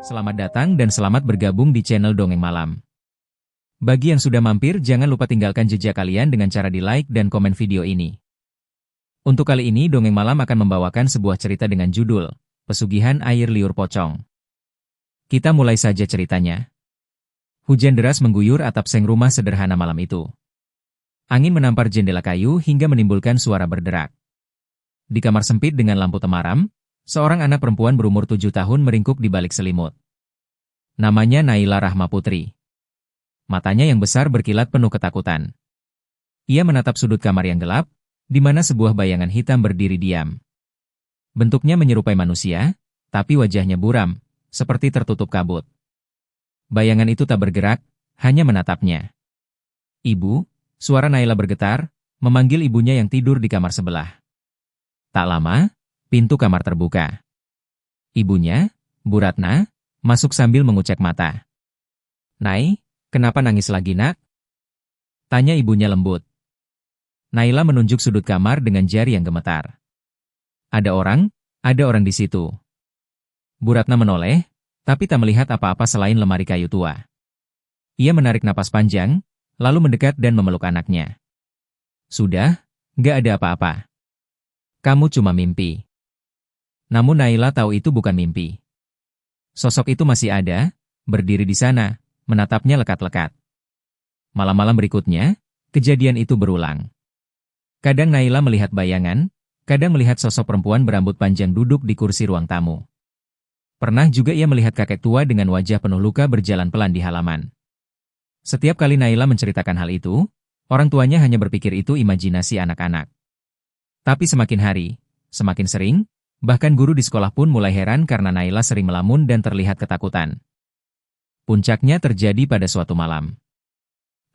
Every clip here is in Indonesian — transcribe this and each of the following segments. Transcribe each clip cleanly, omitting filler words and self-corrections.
Selamat datang dan selamat bergabung di channel Dongeng Malam. Bagi yang sudah mampir, jangan lupa tinggalkan jejak kalian dengan cara di like dan komen video ini. Untuk kali ini, Dongeng Malam akan membawakan sebuah cerita dengan judul, Pesugihan Air Liur Pocong. Kita mulai saja ceritanya. Hujan deras mengguyur atap seng rumah sederhana malam itu. Angin menampar jendela kayu hingga menimbulkan suara berderak. Di kamar sempit dengan lampu temaram, seorang anak perempuan berumur 7 tahun meringkuk di balik selimut. Namanya Naila Rahma Putri. Matanya yang besar berkilat penuh ketakutan. Ia menatap sudut kamar yang gelap, di mana sebuah bayangan hitam berdiri diam. Bentuknya menyerupai manusia, tapi wajahnya buram, seperti tertutup kabut. Bayangan itu tak bergerak, hanya menatapnya. "Ibu," suara Naila bergetar, memanggil ibunya yang tidur di kamar sebelah. Tak lama, pintu kamar terbuka. Ibunya, Bu Ratna, masuk sambil mengucek mata. "Nai, kenapa nangis lagi, Nak?" tanya ibunya lembut. Naila menunjuk sudut kamar dengan jari yang gemetar. Ada orang di situ." Bu Ratna menoleh, tapi tak melihat apa-apa selain lemari kayu tua. Ia menarik napas panjang, lalu mendekat dan memeluk anaknya. "Sudah, gak ada apa-apa. Kamu cuma mimpi." Namun Naila tahu itu bukan mimpi. Sosok itu masih ada, berdiri di sana, menatapnya lekat-lekat. Malam-malam berikutnya, kejadian itu berulang. Kadang Naila melihat bayangan, kadang melihat sosok perempuan berambut panjang duduk di kursi ruang tamu. Pernah juga ia melihat kakek tua dengan wajah penuh luka berjalan pelan di halaman. Setiap kali Naila menceritakan hal itu, orang tuanya hanya berpikir itu imajinasi anak-anak. Tapi semakin hari, semakin sering, bahkan guru di sekolah pun mulai heran karena Naila sering melamun dan terlihat ketakutan. Puncaknya terjadi pada suatu malam.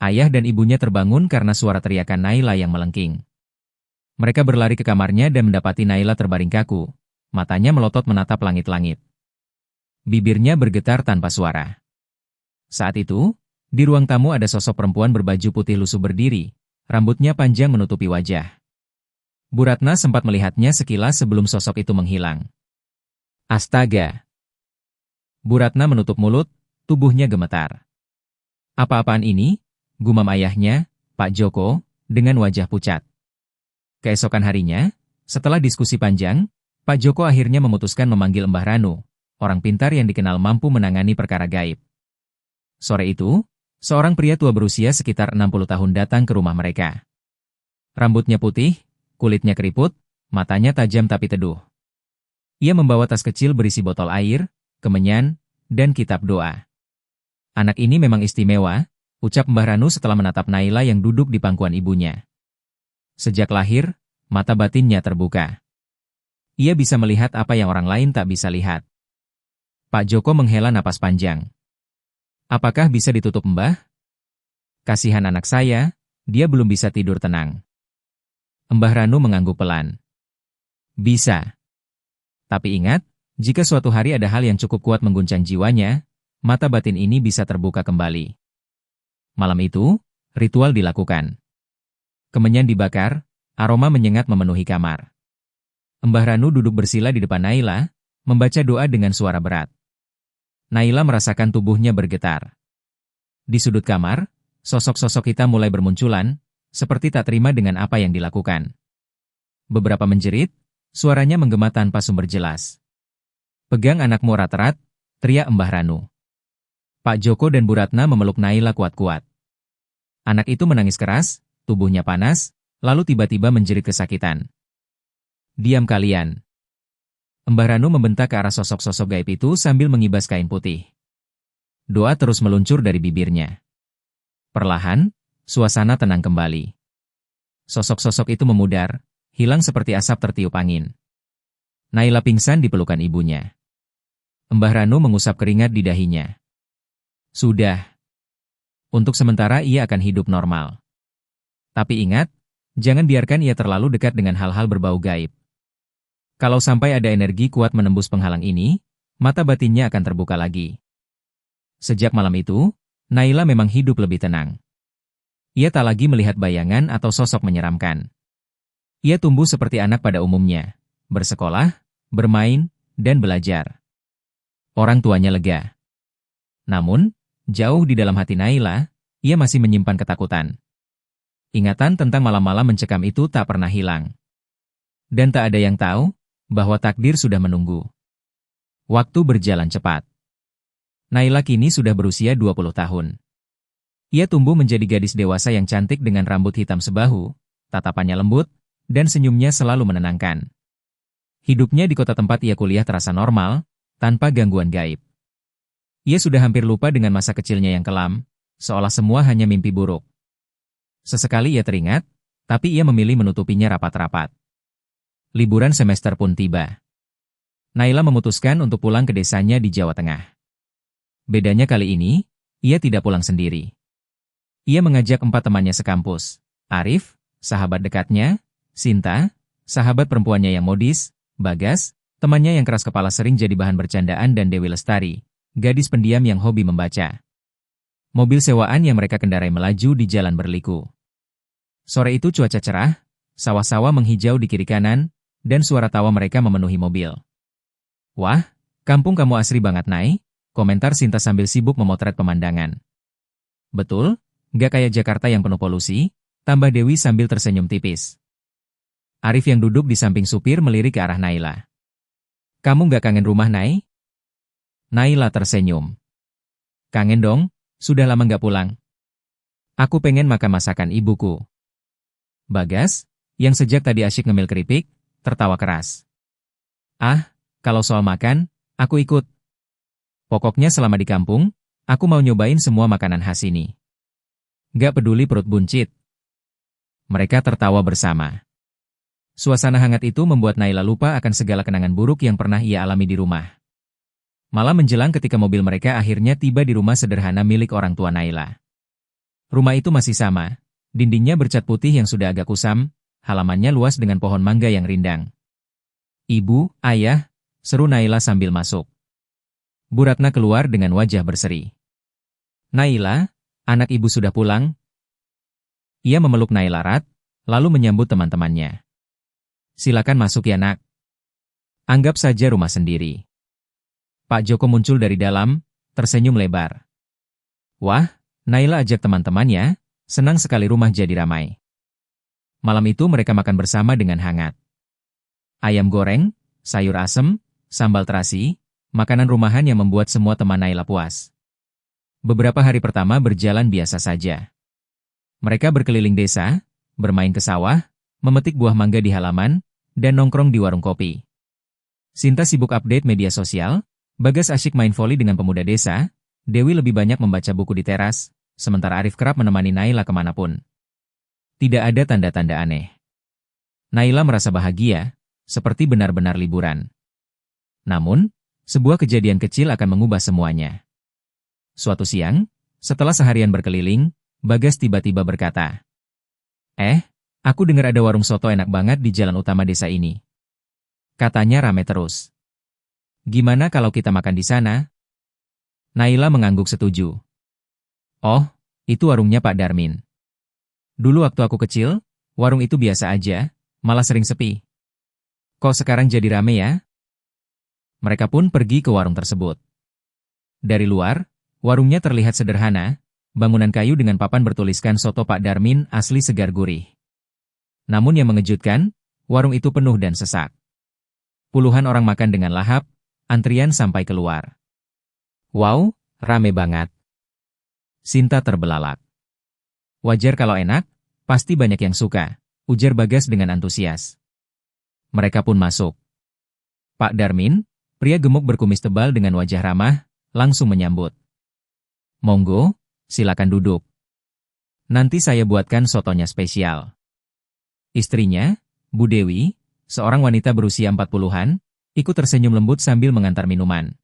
Ayah dan ibunya terbangun karena suara teriakan Naila yang melengking. Mereka berlari ke kamarnya dan mendapati Naila terbaring kaku, matanya melotot menatap langit-langit. Bibirnya bergetar tanpa suara. Saat itu, di ruang tamu ada sosok perempuan berbaju putih lusuh berdiri, rambutnya panjang menutupi wajah. Bu Ratna sempat melihatnya sekilas sebelum sosok itu menghilang. "Astaga!" Bu Ratna menutup mulut, tubuhnya gemetar. "Apa-apaan ini?" gumam ayahnya, Pak Joko, dengan wajah pucat. Keesokan harinya, setelah diskusi panjang, Pak Joko akhirnya memutuskan memanggil Mbah Ranu, orang pintar yang dikenal mampu menangani perkara gaib. Sore itu, seorang pria tua berusia sekitar 60 tahun datang ke rumah mereka. Rambutnya putih, kulitnya keriput, matanya tajam tapi teduh. Ia membawa tas kecil berisi botol air, kemenyan, dan kitab doa. "Anak ini memang istimewa," ucap Mbah Ranu setelah menatap Naila yang duduk di pangkuan ibunya. Sejak lahir, mata batinnya terbuka. Ia bisa melihat apa yang orang lain tak bisa lihat. Pak Joko menghela napas panjang. "Apakah bisa ditutup, Mbah? Kasihan anak saya, dia belum bisa tidur tenang." Mbah Ranu mengangguk pelan. "Bisa. Tapi ingat, jika suatu hari ada hal yang cukup kuat mengguncang jiwanya, mata batin ini bisa terbuka kembali." Malam itu, ritual dilakukan. Kemenyan dibakar, aroma menyengat memenuhi kamar. Mbah Ranu duduk bersila di depan Naila, membaca doa dengan suara berat. Naila merasakan tubuhnya bergetar. Di sudut kamar, sosok-sosok hitam mulai bermunculan, seperti tak terima dengan apa yang dilakukan. Beberapa menjerit, suaranya menggema tanpa sumber jelas. "Pegang anakmu rat-rat," teriak Mbah Ranu. Pak Joko dan Bu Ratna memeluk Naila kuat-kuat. Anak itu menangis keras, tubuhnya panas, lalu tiba-tiba menjerit kesakitan. "Diam kalian!" Mbah Ranu membentak ke arah sosok-sosok gaib itu sambil mengibas kain putih. Doa terus meluncur dari bibirnya. Perlahan, suasana tenang kembali. Sosok-sosok itu memudar, hilang seperti asap tertiup angin. Naila pingsan di pelukan ibunya. Mbah Ranu mengusap keringat di dahinya. Sudah. Untuk sementara ia akan hidup normal. Tapi ingat, jangan biarkan ia terlalu dekat dengan hal-hal berbau gaib. Kalau sampai ada energi kuat menembus penghalang ini, mata batinnya akan terbuka lagi. Sejak malam itu, Naila memang hidup lebih tenang. Ia tak lagi melihat bayangan atau sosok menyeramkan. Ia tumbuh seperti anak pada umumnya, bersekolah, bermain, dan belajar. Orang tuanya lega. Namun, jauh di dalam hati Naila, ia masih menyimpan ketakutan. Ingatan tentang malam-malam mencekam itu tak pernah hilang. Dan tak ada yang tahu bahwa takdir sudah menunggu. Waktu berjalan cepat. Naila kini sudah berusia 20 tahun. Ia tumbuh menjadi gadis dewasa yang cantik dengan rambut hitam sebahu, tatapannya lembut, dan senyumnya selalu menenangkan. Hidupnya di kota tempat ia kuliah terasa normal, tanpa gangguan gaib. Ia sudah hampir lupa dengan masa kecilnya yang kelam, seolah semua hanya mimpi buruk. Sesekali ia teringat, tapi ia memilih menutupinya rapat-rapat. Liburan semester pun tiba. Naila memutuskan untuk pulang ke desanya di Jawa Tengah. Bedanya kali ini, ia tidak pulang sendiri. Ia mengajak 4 temannya sekampus, Arif, sahabat dekatnya, Sinta, sahabat perempuannya yang modis, Bagas, temannya yang keras kepala sering jadi bahan bercandaan, dan Dewi Lestari, gadis pendiam yang hobi membaca. Mobil sewaan yang mereka kendarai melaju di jalan berliku. Sore itu cuaca cerah, sawah-sawah menghijau di kiri kanan, dan suara tawa mereka memenuhi mobil. "Wah, kampung kamu asri banget, Nay," komentar Sinta sambil sibuk memotret pemandangan. "Betul, gak kayak Jakarta yang penuh polusi," tambah Dewi sambil tersenyum tipis. Arif yang duduk di samping supir melirik ke arah Naila. "Kamu gak kangen rumah, Nay?" Naila tersenyum. "Kangen dong, sudah lama gak pulang. Aku pengen makan masakan ibuku." Bagas, yang sejak tadi asyik ngemil keripik, tertawa keras. "Ah, kalau soal makan, aku ikut. Pokoknya selama di kampung, aku mau nyobain semua makanan khas ini. Gak peduli perut buncit." Mereka tertawa bersama. Suasana hangat itu membuat Naila lupa akan segala kenangan buruk yang pernah ia alami di rumah. Malam menjelang ketika mobil mereka akhirnya tiba di rumah sederhana milik orang tua Naila. Rumah itu masih sama, dindingnya bercat putih yang sudah agak kusam, halamannya luas dengan pohon mangga yang rindang. "Ibu, ayah," seru Naila sambil masuk. Bu Ratna keluar dengan wajah berseri. "Naila, anak ibu sudah pulang?" Ia memeluk Naila erat, lalu menyambut teman-temannya. "Silakan masuk ya, Nak. Anggap saja rumah sendiri." Pak Joko muncul dari dalam, tersenyum lebar. "Wah," Naila ajak teman-temannya, senang sekali rumah jadi ramai. Malam itu mereka makan bersama dengan hangat. Ayam goreng, sayur asem, sambal terasi, makanan rumahan yang membuat semua teman Naila puas. Beberapa hari pertama berjalan biasa saja. Mereka berkeliling desa, bermain ke sawah, memetik buah mangga di halaman, dan nongkrong di warung kopi. Sinta sibuk update media sosial, Bagas asyik main voli dengan pemuda desa, Dewi lebih banyak membaca buku di teras, sementara Arif kerap menemani Naila kemanapun. Tidak ada tanda-tanda aneh. Naila merasa bahagia, seperti benar-benar liburan. Namun, sebuah kejadian kecil akan mengubah semuanya. Suatu siang, setelah seharian berkeliling, Bagas tiba-tiba berkata, Aku dengar ada warung soto enak banget di jalan utama desa ini. Katanya rame terus. Gimana kalau kita makan di sana?" Naila mengangguk setuju. "Oh, itu warungnya Pak Darmin. Dulu waktu aku kecil, warung itu biasa aja, malah sering sepi. Kok sekarang jadi rame ya?" Mereka pun pergi ke warung tersebut. Dari luar, warungnya terlihat sederhana, bangunan kayu dengan papan bertuliskan soto Pak Darmin asli segar gurih. Namun yang mengejutkan, warung itu penuh dan sesak. Puluhan orang makan dengan lahap, antrian sampai keluar. "Wow, rame banget." Sinta terbelalak. "Wajar kalau enak, pasti banyak yang suka," ujar Bagas dengan antusias. Mereka pun masuk. Pak Darmin, pria gemuk berkumis tebal dengan wajah ramah, langsung menyambut. "Monggo, silakan duduk. Nanti saya buatkan sotonya spesial." Istrinya, Bu Dewi, seorang wanita berusia 40-an, ikut tersenyum lembut sambil mengantar minuman.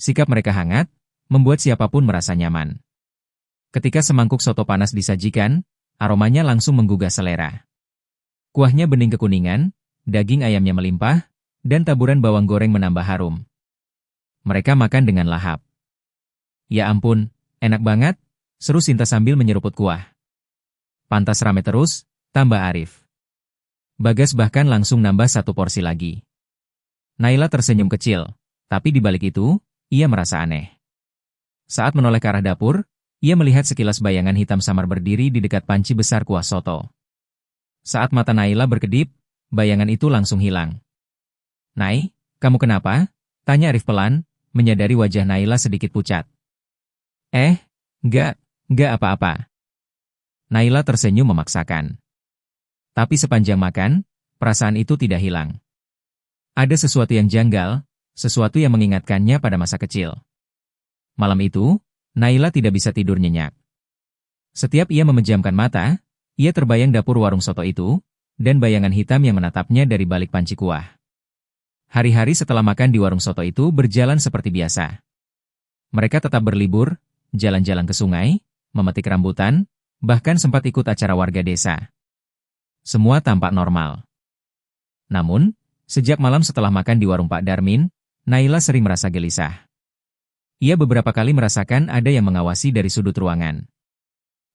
Sikap mereka hangat, membuat siapapun merasa nyaman. Ketika semangkuk soto panas disajikan, aromanya langsung menggugah selera. Kuahnya bening kekuningan, daging ayamnya melimpah, dan taburan bawang goreng menambah harum. Mereka makan dengan lahap. "Ya ampun, enak banget," seru Sinta sambil menyeruput kuah. "Pantas rame terus," tambah Arif. Bagas bahkan langsung nambah 1 porsi lagi. Naila tersenyum kecil, tapi di balik itu, ia merasa aneh. Saat menoleh ke arah dapur, ia melihat sekilas bayangan hitam samar berdiri di dekat panci besar kuah soto. Saat mata Naila berkedip, bayangan itu langsung hilang. "Nai, kamu kenapa?" tanya Arif pelan, menyadari wajah Naila sedikit pucat. "Eh, enggak apa-apa." Naila tersenyum memaksakan. Tapi sepanjang makan, perasaan itu tidak hilang. Ada sesuatu yang janggal, sesuatu yang mengingatkannya pada masa kecil. Malam itu, Naila tidak bisa tidur nyenyak. Setiap ia memejamkan mata, ia terbayang dapur warung soto itu, dan bayangan hitam yang menatapnya dari balik panci kuah. Hari-hari setelah makan di warung soto itu berjalan seperti biasa. Mereka tetap berlibur, jalan-jalan ke sungai, memetik rambutan, bahkan sempat ikut acara warga desa. Semua tampak normal. Namun, sejak malam setelah makan di warung Pak Darmin, Naila sering merasa gelisah. Ia beberapa kali merasakan ada yang mengawasi dari sudut ruangan.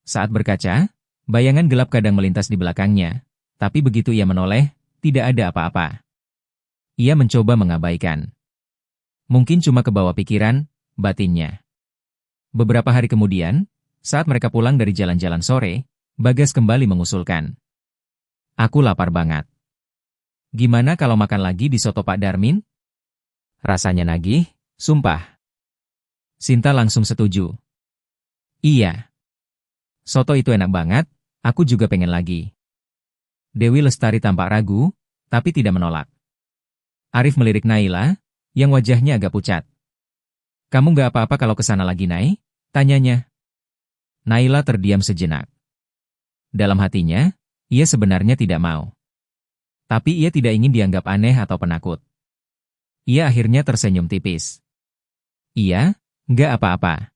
Saat berkaca, bayangan gelap kadang melintas di belakangnya, tapi begitu ia menoleh, tidak ada apa-apa. Ia mencoba mengabaikan. Mungkin cuma kebawa pikiran, batinnya. Beberapa hari kemudian, saat mereka pulang dari jalan-jalan sore, Bagas kembali mengusulkan. "Aku lapar banget. Gimana kalau makan lagi di soto Pak Darmin? Rasanya nagih, sumpah." Sinta langsung setuju. "Iya. Soto itu enak banget, aku juga pengen lagi." Dewi Lestari tampak ragu, tapi tidak menolak. Arif melirik Naila, yang wajahnya agak pucat. "Kamu nggak apa-apa kalau kesana lagi, Nai?" tanyanya. Naila terdiam sejenak. Dalam hatinya, ia sebenarnya tidak mau. Tapi ia tidak ingin dianggap aneh atau penakut. Ia akhirnya tersenyum tipis. "Iya, nggak apa-apa."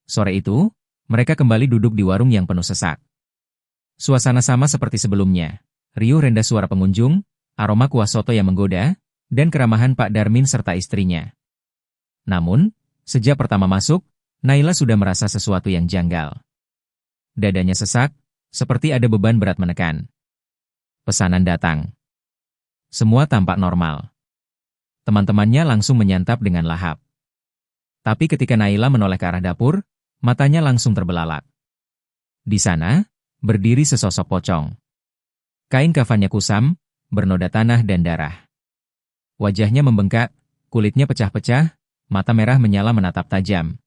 Sore itu, mereka kembali duduk di warung yang penuh sesak. Suasana sama seperti sebelumnya. Riuh rendah suara pengunjung, aroma kuah soto yang menggoda, dan keramahan Pak Darmin serta istrinya. Namun, sejak pertama masuk, Naila sudah merasa sesuatu yang janggal. Dadanya sesak, seperti ada beban berat menekan. Pesanan datang. Semua tampak normal. Teman-temannya langsung menyantap dengan lahap. Tapi ketika Naila menoleh ke arah dapur, matanya langsung terbelalak. Di sana, berdiri sesosok pocong. Kain kafannya kusam, bernoda tanah dan darah. Wajahnya membengkak, kulitnya pecah-pecah, mata merah menyala menatap tajam.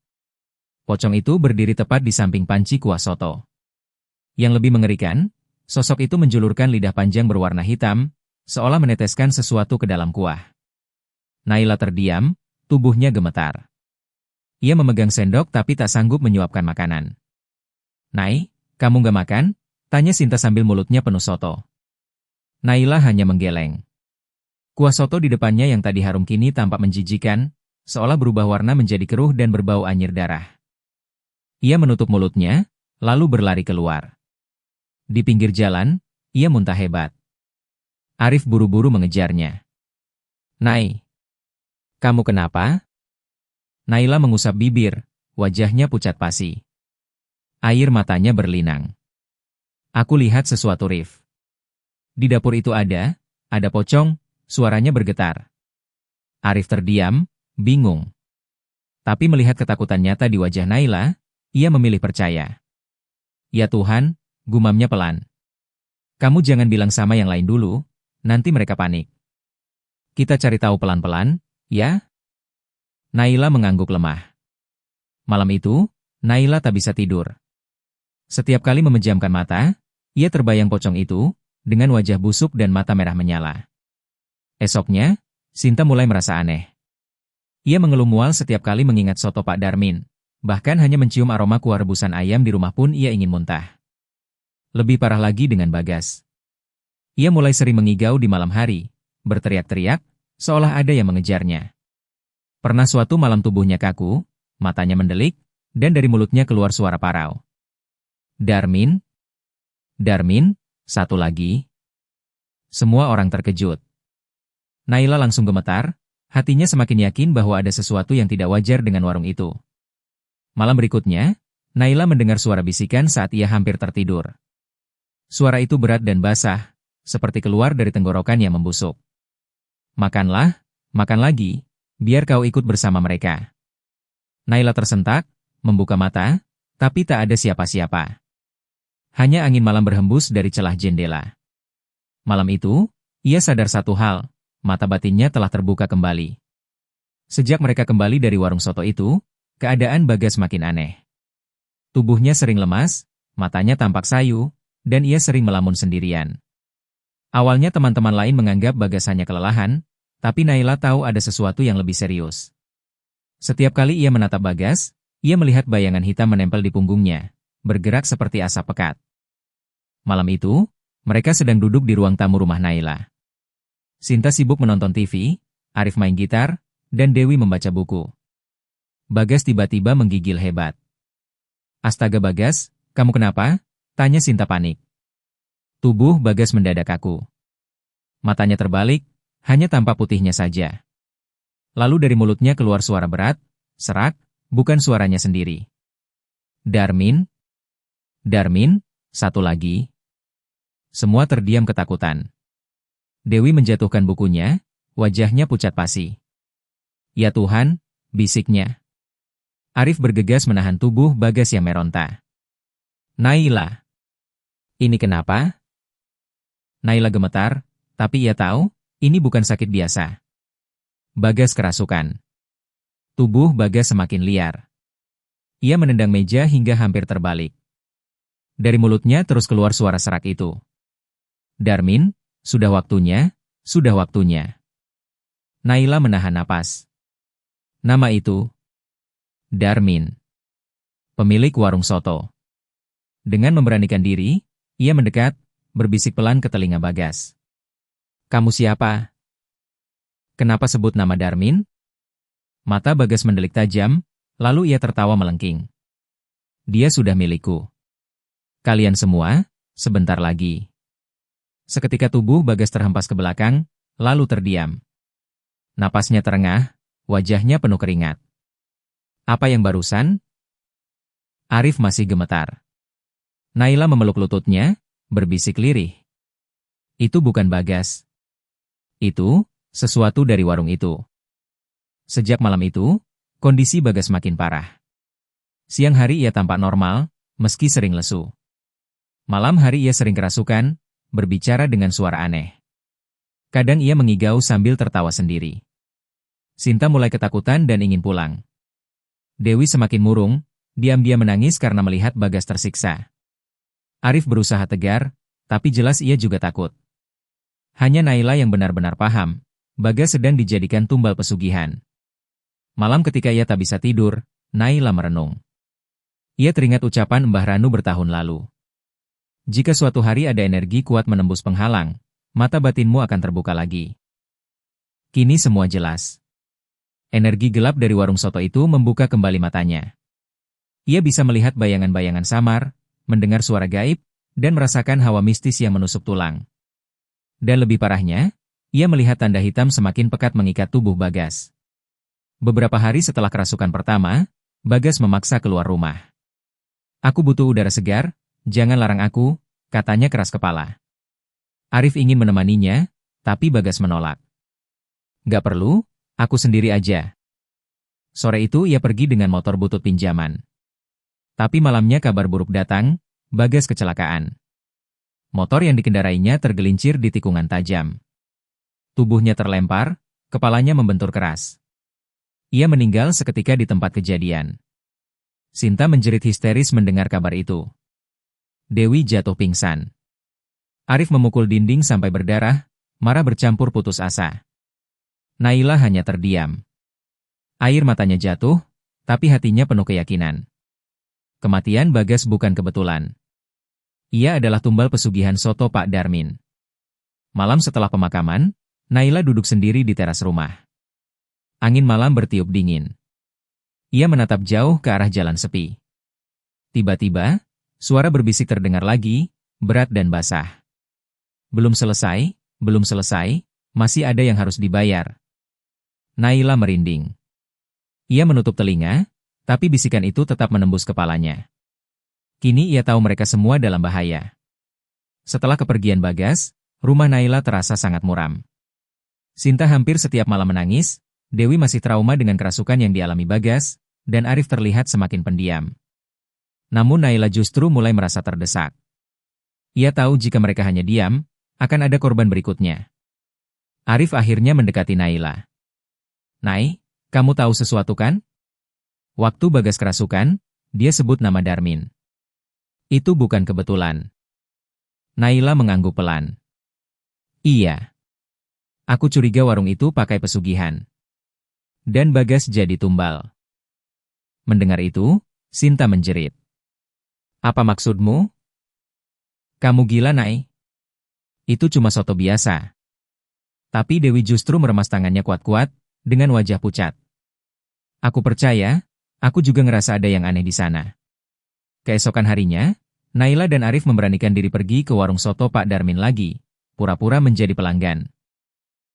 Pocong itu berdiri tepat di samping panci kuah soto. Yang lebih mengerikan, sosok itu menjulurkan lidah panjang berwarna hitam, seolah meneteskan sesuatu ke dalam kuah. Naila terdiam, tubuhnya gemetar. Ia memegang sendok tapi tak sanggup menyuapkan makanan. "Nai, kamu gak makan?" tanya Sinta sambil mulutnya penuh soto. Naila hanya menggeleng. Kuah soto di depannya yang tadi harum kini tampak menjijikan, seolah berubah warna menjadi keruh dan berbau anyir darah. Ia menutup mulutnya, lalu berlari keluar. Di pinggir jalan, ia muntah hebat. Arif buru-buru mengejarnya. "Nai, kamu kenapa?" Naila mengusap bibir, wajahnya pucat pasi. Air matanya berlinang. "Aku lihat sesuatu, Rif. Di dapur itu ada pocong," suaranya bergetar. Arif terdiam, bingung. Tapi melihat ketakutan nyata di wajah Naila, ia memilih percaya. "Ya Tuhan," gumamnya pelan. "Kamu jangan bilang sama yang lain dulu, nanti mereka panik. Kita cari tahu pelan-pelan, ya?" Naila mengangguk lemah. Malam itu, Naila tak bisa tidur. Setiap kali memejamkan mata, ia terbayang pocong itu, dengan wajah busuk dan mata merah menyala. Esoknya, Sinta mulai merasa aneh. Ia mengeluh mual setiap kali mengingat soto Pak Darmin. Bahkan hanya mencium aroma kuah rebusan ayam di rumah pun ia ingin muntah. Lebih parah lagi dengan Bagas. Ia mulai sering mengigau di malam hari, berteriak-teriak, seolah ada yang mengejarnya. Pernah suatu malam tubuhnya kaku, matanya mendelik, dan dari mulutnya keluar suara parau. "Darmin? Darmin? Satu lagi?" Semua orang terkejut. Naila langsung gemetar, hatinya semakin yakin bahwa ada sesuatu yang tidak wajar dengan warung itu. Malam berikutnya, Naila mendengar suara bisikan saat ia hampir tertidur. Suara itu berat dan basah, seperti keluar dari tenggorokan yang membusuk. "Makanlah, makan lagi, biar kau ikut bersama mereka. Naila tersentak, membuka mata, tapi tak ada siapa-siapa. Hanya angin malam berhembus dari celah jendela. Malam itu, ia sadar satu hal, mata batinnya telah terbuka kembali. Sejak mereka kembali dari warung soto itu, keadaan Bagas makin aneh. Tubuhnya sering lemas, matanya tampak sayu, dan ia sering melamun sendirian. Awalnya teman-teman lain menganggap Bagas hanya kelelahan, tapi Naila tahu ada sesuatu yang lebih serius. Setiap kali ia menatap Bagas, ia melihat bayangan hitam menempel di punggungnya, bergerak seperti asap pekat. Malam itu, mereka sedang duduk di ruang tamu rumah Naila. Sinta sibuk menonton TV, Arif main gitar, dan Dewi membaca buku. Bagas tiba-tiba menggigil hebat. "Astaga Bagas, kamu kenapa?" tanya Sinta panik. Tubuh Bagas mendadak kaku. Matanya terbalik, hanya tampak putihnya saja. Lalu dari mulutnya keluar suara berat, serak, bukan suaranya sendiri. "Darmin? Darmin?" Satu lagi. Semua terdiam ketakutan. Dewi menjatuhkan bukunya, wajahnya pucat pasi. "Ya Tuhan," bisiknya. Arif bergegas menahan tubuh Bagas yang meronta. "Naila! Ini kenapa?" Naila gemetar, tapi ia tahu, ini bukan sakit biasa. Bagas kerasukan. Tubuh Bagas semakin liar. Ia menendang meja hingga hampir terbalik. Dari mulutnya terus keluar suara serak itu. "Darmin, sudah waktunya, sudah waktunya." Naila menahan napas. Nama itu Darmin, pemilik warung soto. Dengan memberanikan diri, ia mendekat, berbisik pelan ke telinga Bagas. "Kamu siapa? Kenapa sebut nama Darmin?" Mata Bagas mendelik tajam, lalu ia tertawa melengking. "Dia sudah milikku. Kalian semua, sebentar lagi." Seketika tubuh Bagas terhempas ke belakang, lalu terdiam. Napasnya terengah, wajahnya penuh keringat. "Apa yang barusan?" Arif masih gemetar. Naila memeluk lututnya, berbisik lirih. "Itu bukan Bagas. Itu, sesuatu dari warung itu." Sejak malam itu, kondisi Bagas makin parah. Siang hari ia tampak normal, meski sering lesu. Malam hari ia sering kerasukan, berbicara dengan suara aneh. Kadang ia mengigau sambil tertawa sendiri. Sinta mulai ketakutan dan ingin pulang. Dewi semakin murung, diam-diam menangis karena melihat Bagas tersiksa. Arif berusaha tegar, tapi jelas ia juga takut. Hanya Naila yang benar-benar paham, Bagas sedang dijadikan tumbal pesugihan. Malam ketika ia tak bisa tidur, Naila merenung. Ia teringat ucapan Mbah Ranu bertahun lalu. "Jika suatu hari ada energi kuat menembus penghalang, mata batinmu akan terbuka lagi." Kini semua jelas. Energi gelap dari warung soto itu membuka kembali matanya. Ia bisa melihat bayangan-bayangan samar, mendengar suara gaib, dan merasakan hawa mistis yang menusuk tulang. Dan lebih parahnya, ia melihat tanda hitam semakin pekat mengikat tubuh Bagas. Beberapa hari setelah kerasukan pertama, Bagas memaksa keluar rumah. "Aku butuh udara segar, jangan larang aku," katanya keras kepala. Arif ingin menemaninya, tapi Bagas menolak. "Gak perlu, aku sendiri aja." Sore itu ia pergi dengan motor butut pinjaman. Tapi malamnya kabar buruk datang, Bagas kecelakaan. Motor yang dikendarainya tergelincir di tikungan tajam. Tubuhnya terlempar, kepalanya membentur keras. Ia meninggal seketika di tempat kejadian. Sinta menjerit histeris mendengar kabar itu. Dewi jatuh pingsan. Arif memukul dinding sampai berdarah, marah bercampur putus asa. Naila hanya terdiam. Air matanya jatuh, tapi hatinya penuh keyakinan. Kematian Bagas bukan kebetulan. Ia adalah tumbal pesugihan soto Pak Darmin. Malam setelah pemakaman, Naila duduk sendiri di teras rumah. Angin malam bertiup dingin. Ia menatap jauh ke arah jalan sepi. Tiba-tiba, suara berbisik terdengar lagi, berat dan basah. Belum selesai, masih ada yang harus dibayar." Naila merinding. Ia menutup telinga, tapi bisikan itu tetap menembus kepalanya. Kini ia tahu mereka semua dalam bahaya. Setelah kepergian Bagas, rumah Naila terasa sangat muram. Sinta hampir setiap malam menangis, Dewi masih trauma dengan kerasukan yang dialami Bagas, dan Arif terlihat semakin pendiam. Namun Naila justru mulai merasa terdesak. Ia tahu jika mereka hanya diam, akan ada korban berikutnya. Arif akhirnya mendekati Naila. "Nai, kamu tahu sesuatu kan?" Waktu Bagas kerasukan, dia sebut nama Darmin. Itu bukan kebetulan. Naila mengangguk pelan. "Iya. Aku curiga warung itu pakai pesugihan. Dan Bagas jadi tumbal." Mendengar itu, Sinta menjerit. "Apa maksudmu?" "Kamu gila, Nai. Itu cuma soto biasa." Tapi Dewi justru meremas tangannya kuat-kuat, dengan wajah pucat. "Aku percaya, aku juga ngerasa ada yang aneh di sana." Keesokan harinya, Naila dan Arif memberanikan diri pergi ke warung soto Pak Darmin lagi, pura-pura menjadi pelanggan.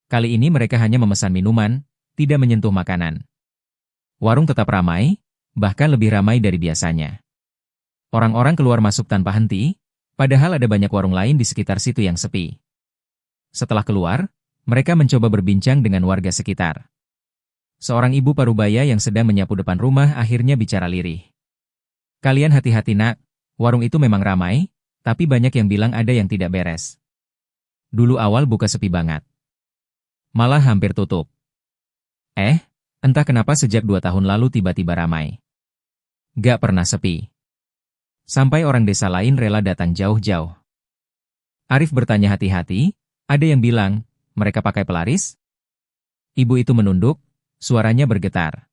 Kali ini mereka hanya memesan minuman, tidak menyentuh makanan. Warung tetap ramai, bahkan lebih ramai dari biasanya. Orang-orang keluar masuk tanpa henti, padahal ada banyak warung lain di sekitar situ yang sepi. Setelah keluar, mereka mencoba berbincang dengan warga sekitar. Seorang ibu parubaya yang sedang menyapu depan rumah akhirnya bicara lirih. "Kalian hati-hati nak, warung itu memang ramai, tapi banyak yang bilang ada yang tidak beres. Dulu awal buka sepi banget. Malah hampir tutup. Entah kenapa sejak 2 tahun lalu tiba-tiba ramai. Gak pernah sepi. Sampai orang desa lain rela datang jauh-jauh." Arif bertanya hati-hati, ada yang bilang, mereka pakai pelaris? Ibu itu menunduk, suaranya bergetar.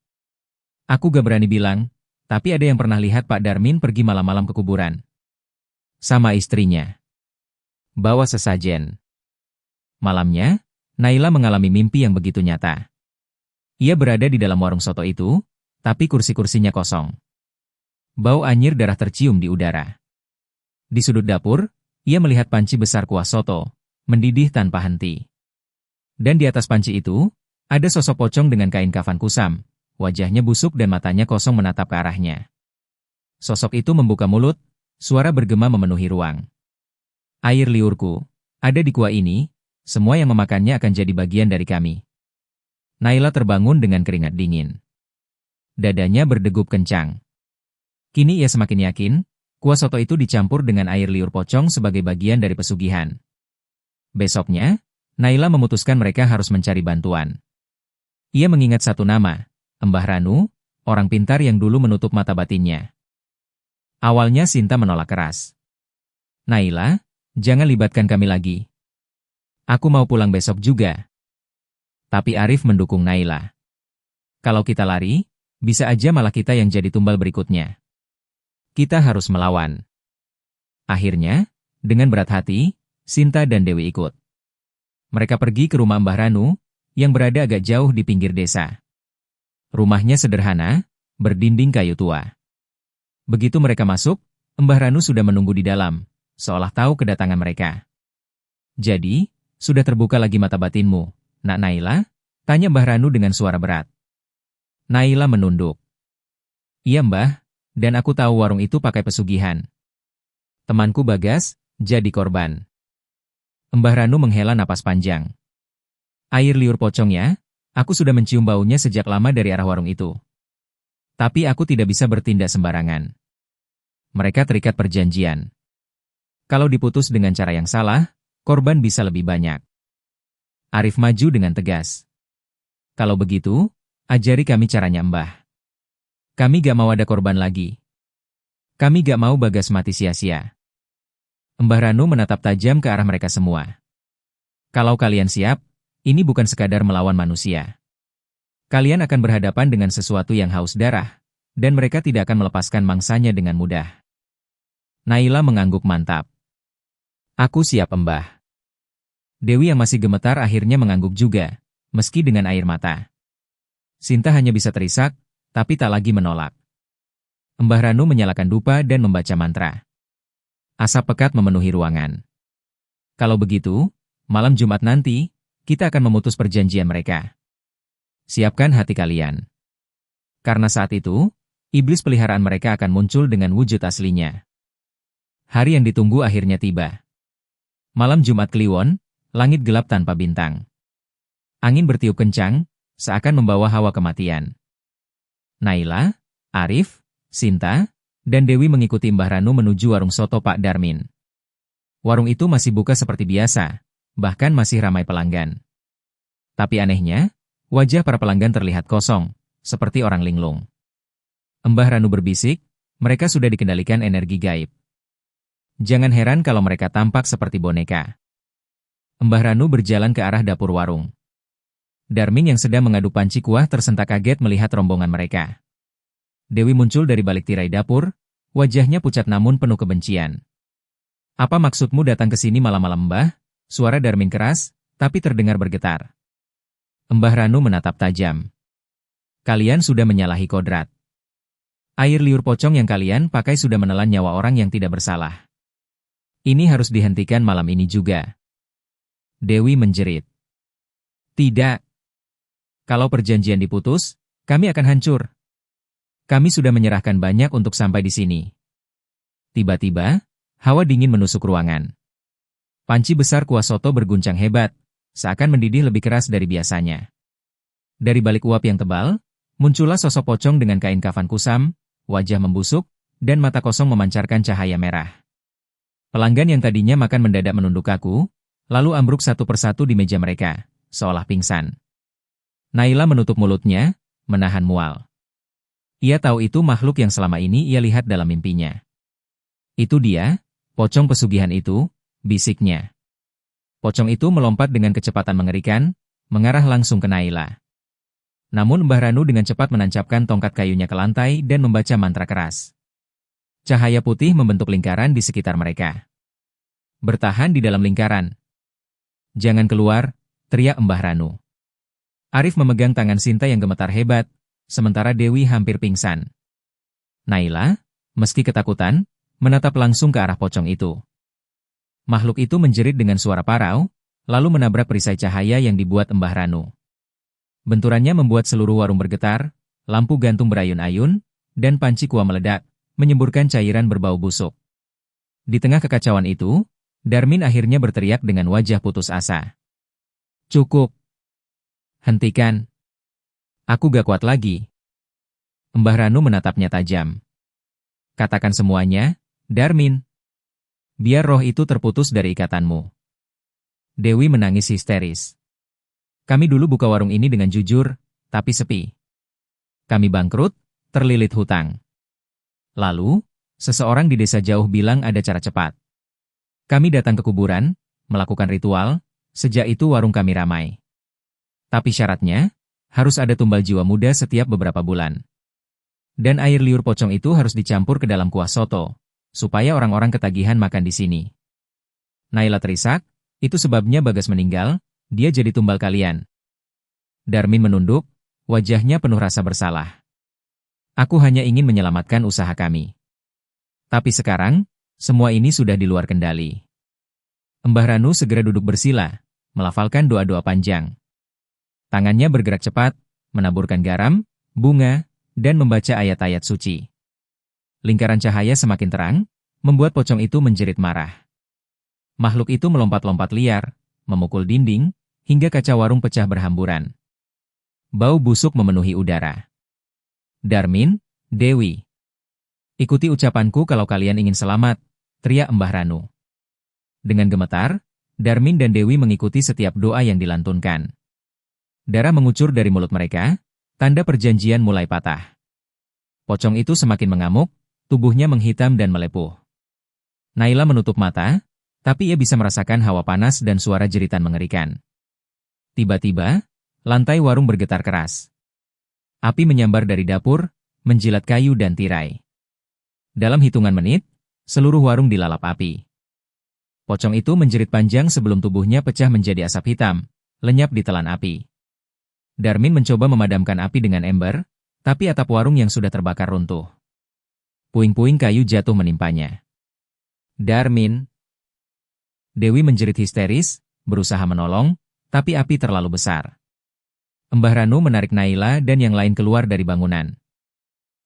"Aku gak berani bilang, tapi ada yang pernah lihat Pak Darmin pergi malam-malam ke kuburan. Sama istrinya. Bawa sesajen." Malamnya, Naila mengalami mimpi yang begitu nyata. Ia berada di dalam warung soto itu, tapi kursi-kursinya kosong. Bau anyir darah tercium di udara. Di sudut dapur, ia melihat panci besar kuah soto, mendidih tanpa henti. Dan di atas panci itu, ada sosok pocong dengan kain kafan kusam, wajahnya busuk dan matanya kosong menatap ke arahnya. Sosok itu membuka mulut, suara bergema memenuhi ruang. "Air liurku, ada di kuah ini, semua yang memakannya akan jadi bagian dari kami." Naila terbangun dengan keringat dingin. Dadanya berdegup kencang. Kini ia semakin yakin, kuah soto itu dicampur dengan air liur pocong sebagai bagian dari pesugihan. Besoknya, Naila memutuskan mereka harus mencari bantuan. Ia mengingat satu nama, Mbah Ranu, orang pintar yang dulu menutup mata batinnya. Awalnya Sinta menolak keras. "Naila, jangan libatkan kami lagi. Aku mau pulang besok juga." Tapi Arif mendukung Naila. "Kalau kita lari, bisa aja malah kita yang jadi tumbal berikutnya. Kita harus melawan." Akhirnya, dengan berat hati, Sinta dan Dewi ikut. Mereka pergi ke rumah Mbah Ranu, yang berada agak jauh di pinggir desa. Rumahnya sederhana, berdinding kayu tua. Begitu mereka masuk, Mbah Ranu sudah menunggu di dalam, seolah tahu kedatangan mereka. "Jadi, sudah terbuka lagi mata batinmu, Nak Naila?" tanya Mbah Ranu dengan suara berat. Naila menunduk. "Iya Mbah, dan aku tahu warung itu pakai pesugihan. Temanku Bagas, jadi korban." Mbah Ranu menghela napas panjang. "Air liur pocongnya, aku sudah mencium baunya sejak lama dari arah warung itu. Tapi aku tidak bisa bertindak sembarangan. Mereka terikat perjanjian. Kalau diputus dengan cara yang salah, korban bisa lebih banyak." Arif maju dengan tegas. "Kalau begitu, ajari kami caranya Mbah. Kami gak mau ada korban lagi. Kami gak mau Bagas mati sia-sia." Mbah Ranu menatap tajam ke arah mereka semua. "Kalau kalian siap, ini bukan sekadar melawan manusia. Kalian akan berhadapan dengan sesuatu yang haus darah, dan mereka tidak akan melepaskan mangsanya dengan mudah." Naila mengangguk mantap. "Aku siap Mbah." Dewi yang masih gemetar akhirnya mengangguk juga, meski dengan air mata. Sinta hanya bisa terisak, tapi tak lagi menolak. Mbah Ranu menyalakan dupa dan membaca mantra. Asap pekat memenuhi ruangan. "Kalau begitu, malam Jumat nanti, kita akan memutus perjanjian mereka. Siapkan hati kalian. Karena saat itu, iblis peliharaan mereka akan muncul dengan wujud aslinya." Hari yang ditunggu akhirnya tiba. Malam Jumat Kliwon, langit gelap tanpa bintang. Angin bertiup kencang, seakan membawa hawa kematian. Naila, Arif, Sinta, dan Dewi mengikuti Mbah Ranu menuju warung soto Pak Darmin. Warung itu masih buka seperti biasa, bahkan masih ramai pelanggan. Tapi anehnya, wajah para pelanggan terlihat kosong, seperti orang linglung. Mbah Ranu berbisik, mereka sudah dikendalikan energi gaib. Jangan heran kalau mereka tampak seperti boneka. Mbah Ranu berjalan ke arah dapur warung. Darmin yang sedang mengadu panci kuah tersentak kaget melihat rombongan mereka. Dewi muncul dari balik tirai dapur, wajahnya pucat namun penuh kebencian. "Apa maksudmu datang ke sini malam-malam, Mbah?" Suara Darmin keras, tapi terdengar bergetar. Mbah Ranu menatap tajam. "Kalian sudah menyalahi kodrat. Air liur pocong yang kalian pakai sudah menelan nyawa orang yang tidak bersalah. Ini harus dihentikan malam ini juga." Dewi menjerit. "Tidak. Kalau perjanjian diputus, kami akan hancur. Kami sudah menyerahkan banyak untuk sampai di sini." Tiba-tiba, hawa dingin menusuk ruangan. Panci besar kuah soto berguncang hebat, seakan mendidih lebih keras dari biasanya. Dari balik uap yang tebal, muncullah sosok pocong dengan kain kafan kusam, wajah membusuk, dan mata kosong memancarkan cahaya merah. Pelanggan yang tadinya makan mendadak menunduk kaku, lalu ambruk satu persatu di meja mereka, seolah pingsan. Naila menutup mulutnya, menahan mual. Ia tahu itu makhluk yang selama ini ia lihat dalam mimpinya. "Itu dia, pocong pesugihan itu," bisiknya. Pocong itu melompat dengan kecepatan mengerikan, mengarah langsung ke Naila. Namun Mbah Ranu dengan cepat menancapkan tongkat kayunya ke lantai dan membaca mantra keras. Cahaya putih membentuk lingkaran di sekitar mereka. "Bertahan di dalam lingkaran. Jangan keluar," teriak Mbah Ranu. Arif memegang tangan Sinta yang gemetar hebat, sementara Dewi hampir pingsan. Naila, meski ketakutan, menatap langsung ke arah pocong itu. Makhluk itu menjerit dengan suara parau, lalu menabrak perisai cahaya yang dibuat Mbah Ranu. Benturannya membuat seluruh warung bergetar, lampu gantung berayun-ayun, dan panci kuah meledak, menyemburkan cairan berbau busuk. Di tengah kekacauan itu, Darmin akhirnya berteriak dengan wajah putus asa. "Cukup. Hentikan. Aku gak kuat lagi." Mbah Ranu menatapnya tajam. "Katakan semuanya, Darmin. Biar roh itu terputus dari ikatanmu." Dewi menangis histeris. "Kami dulu buka warung ini dengan jujur, tapi sepi. Kami bangkrut, terlilit hutang. Lalu, seseorang di desa jauh bilang ada cara cepat. Kami datang ke kuburan, melakukan ritual, sejak itu warung kami ramai. Tapi syaratnya, harus ada tumbal jiwa muda setiap beberapa bulan. Dan air liur pocong itu harus dicampur ke dalam kuah soto, supaya orang-orang ketagihan makan di sini." Naila terisak, "Itu sebabnya Bagas meninggal, dia jadi tumbal kalian." Darmin menunduk, wajahnya penuh rasa bersalah. "Aku hanya ingin menyelamatkan usaha kami. Tapi sekarang, semua ini sudah di luar kendali." Mbah Ranu segera duduk bersila, melafalkan doa-doa panjang. Tangannya bergerak cepat, menaburkan garam, bunga, dan membaca ayat-ayat suci. Lingkaran cahaya semakin terang, membuat pocong itu menjerit marah. Makhluk itu melompat-lompat liar, memukul dinding, hingga kaca warung pecah berhamburan. Bau busuk memenuhi udara. "Darmin, Dewi. Ikuti ucapanku kalau kalian ingin selamat," teriak Mbah Ranu. Dengan gemetar, Darmin dan Dewi mengikuti setiap doa yang dilantunkan. Darah mengucur dari mulut mereka, tanda perjanjian mulai patah. Pocong itu semakin mengamuk, tubuhnya menghitam dan melepuh. Naila menutup mata, tapi ia bisa merasakan hawa panas dan suara jeritan mengerikan. Tiba-tiba, lantai warung bergetar keras. Api menyambar dari dapur, menjilat kayu dan tirai. Dalam hitungan menit, seluruh warung dilalap api. Pocong itu menjerit panjang sebelum tubuhnya pecah menjadi asap hitam, lenyap di telan api. Darmin mencoba memadamkan api dengan ember, tapi atap warung yang sudah terbakar runtuh. Puing-puing kayu jatuh menimpanya. "Darmin!" Dewi menjerit histeris, berusaha menolong, tapi api terlalu besar. Mbah Ranu menarik Naila dan yang lain keluar dari bangunan.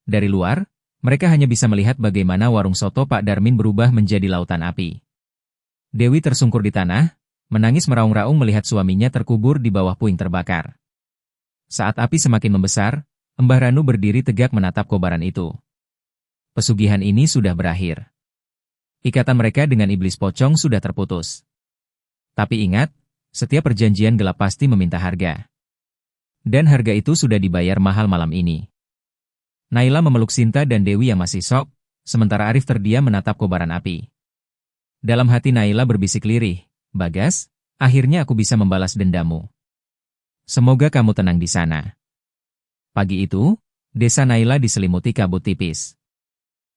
Dari luar, mereka hanya bisa melihat bagaimana warung soto Pak Darmin berubah menjadi lautan api. Dewi tersungkur di tanah, menangis meraung-raung melihat suaminya terkubur di bawah puing terbakar. Saat api semakin membesar, Mbah Ranu berdiri tegak menatap kobaran itu. Pesugihan ini sudah berakhir. Ikatan mereka dengan iblis pocong sudah terputus. Tapi ingat, setiap perjanjian gelap pasti meminta harga. Dan harga itu sudah dibayar mahal malam ini. Naila memeluk Sinta dan Dewi yang masih syok, sementara Arif terdiam menatap kobaran api. Dalam hati Naila berbisik lirih, "Bagas, akhirnya aku bisa membalas dendammu. Semoga kamu tenang di sana." Pagi itu, desa Naila diselimuti kabut tipis.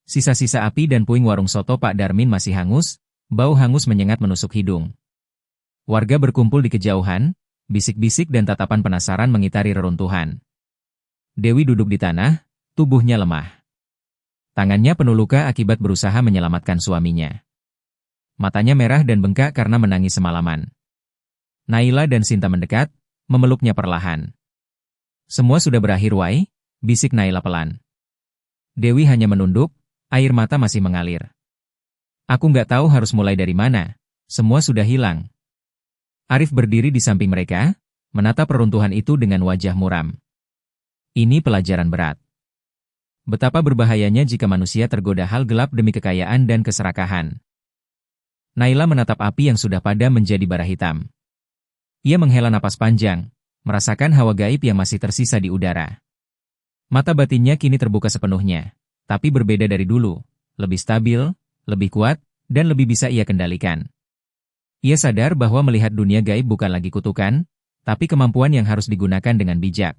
Sisa-sisa api dan puing warung soto Pak Darmin masih hangus, bau hangus menyengat menusuk hidung. Warga berkumpul di kejauhan, bisik-bisik dan tatapan penasaran mengitari reruntuhan. Dewi duduk di tanah, tubuhnya lemah. Tangannya penuh luka akibat berusaha menyelamatkan suaminya. Matanya merah dan bengkak karena menangis semalaman. Naila dan Sinta mendekat, memeluknya perlahan. "Semua sudah berakhir, Wai," bisik Naila pelan. Dewi hanya menunduk, air mata masih mengalir. "Aku nggak tahu harus mulai dari mana, semua sudah hilang." Arif berdiri di samping mereka, menatap reruntuhan itu dengan wajah muram. Ini pelajaran berat. Betapa berbahayanya jika manusia tergoda hal gelap demi kekayaan dan keserakahan. Naila menatap api yang sudah padam menjadi bara hitam. Ia menghela napas panjang, merasakan hawa gaib yang masih tersisa di udara. Mata batinnya kini terbuka sepenuhnya, tapi berbeda dari dulu, lebih stabil, lebih kuat, dan lebih bisa ia kendalikan. Ia sadar bahwa melihat dunia gaib bukan lagi kutukan, tapi kemampuan yang harus digunakan dengan bijak.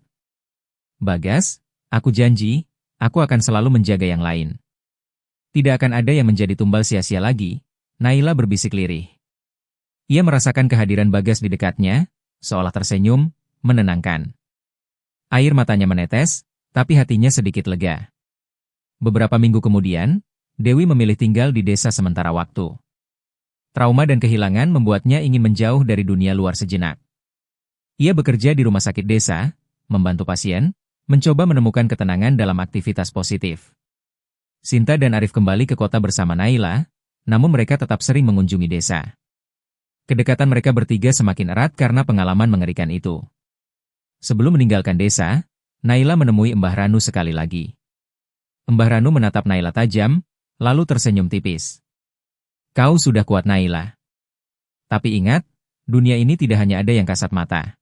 "Bagas, aku janji, aku akan selalu menjaga yang lain. Tidak akan ada yang menjadi tumbal sia-sia lagi," Naila berbisik lirih. Ia merasakan kehadiran Bagas di dekatnya, seolah tersenyum, menenangkan. Air matanya menetes, tapi hatinya sedikit lega. Beberapa minggu kemudian, Dewi memilih tinggal di desa sementara waktu. Trauma dan kehilangan membuatnya ingin menjauh dari dunia luar sejenak. Ia bekerja di rumah sakit desa, membantu pasien, mencoba menemukan ketenangan dalam aktivitas positif. Sinta dan Arif kembali ke kota bersama Naila, namun mereka tetap sering mengunjungi desa. Kedekatan mereka bertiga semakin erat karena pengalaman mengerikan itu. Sebelum meninggalkan desa, Naila menemui Mbah Ranu sekali lagi. Mbah Ranu menatap Naila tajam, lalu tersenyum tipis. "Kau sudah kuat, Naila. Tapi ingat, dunia ini tidak hanya ada yang kasat mata.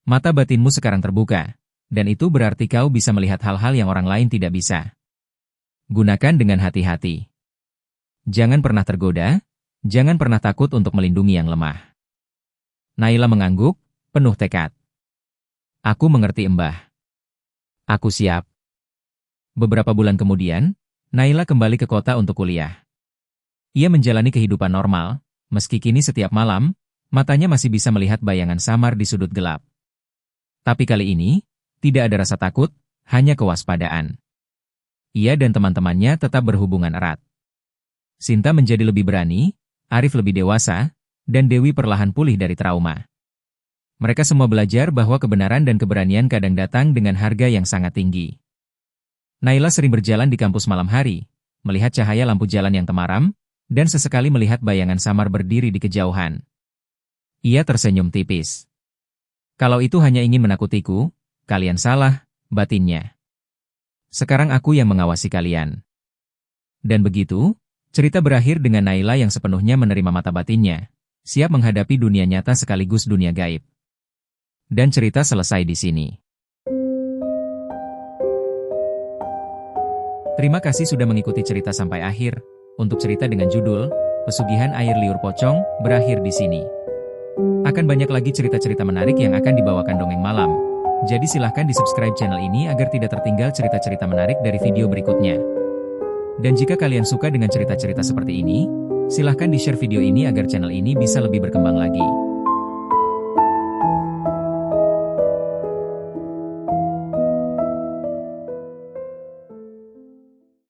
Mata batinmu sekarang terbuka, dan itu berarti kau bisa melihat hal-hal yang orang lain tidak bisa. Gunakan dengan hati-hati. Jangan pernah tergoda, jangan pernah takut untuk melindungi yang lemah." Naila mengangguk, penuh tekad. "Aku mengerti, Mbah. Aku siap." Beberapa bulan kemudian, Naila kembali ke kota untuk kuliah. Ia menjalani kehidupan normal, meski kini setiap malam, matanya masih bisa melihat bayangan samar di sudut gelap. Tapi kali ini, tidak ada rasa takut, hanya kewaspadaan. Ia dan teman-temannya tetap berhubungan erat. Sinta menjadi lebih berani, Arif lebih dewasa, dan Dewi perlahan pulih dari trauma. Mereka semua belajar bahwa kebenaran dan keberanian kadang datang dengan harga yang sangat tinggi. Naila sering berjalan di kampus malam hari, melihat cahaya lampu jalan yang temaram, dan sesekali melihat bayangan samar berdiri di kejauhan. Ia tersenyum tipis. "Kalau itu hanya ingin menakutiku, kalian salah," batinnya. "Sekarang aku yang mengawasi kalian." Dan begitu, cerita berakhir dengan Naila yang sepenuhnya menerima mata batinnya, siap menghadapi dunia nyata sekaligus dunia gaib. Dan cerita selesai di sini. Terima kasih sudah mengikuti cerita sampai akhir. Untuk cerita dengan judul Pesugihan Air Liur Pocong berakhir di sini. Akan banyak lagi cerita-cerita menarik yang akan dibawakan Dongeng Malam. Jadi silahkan di-subscribe channel ini agar tidak tertinggal cerita-cerita menarik dari video berikutnya. Dan jika kalian suka dengan cerita-cerita seperti ini, silahkan di-share video ini agar channel ini bisa lebih berkembang lagi.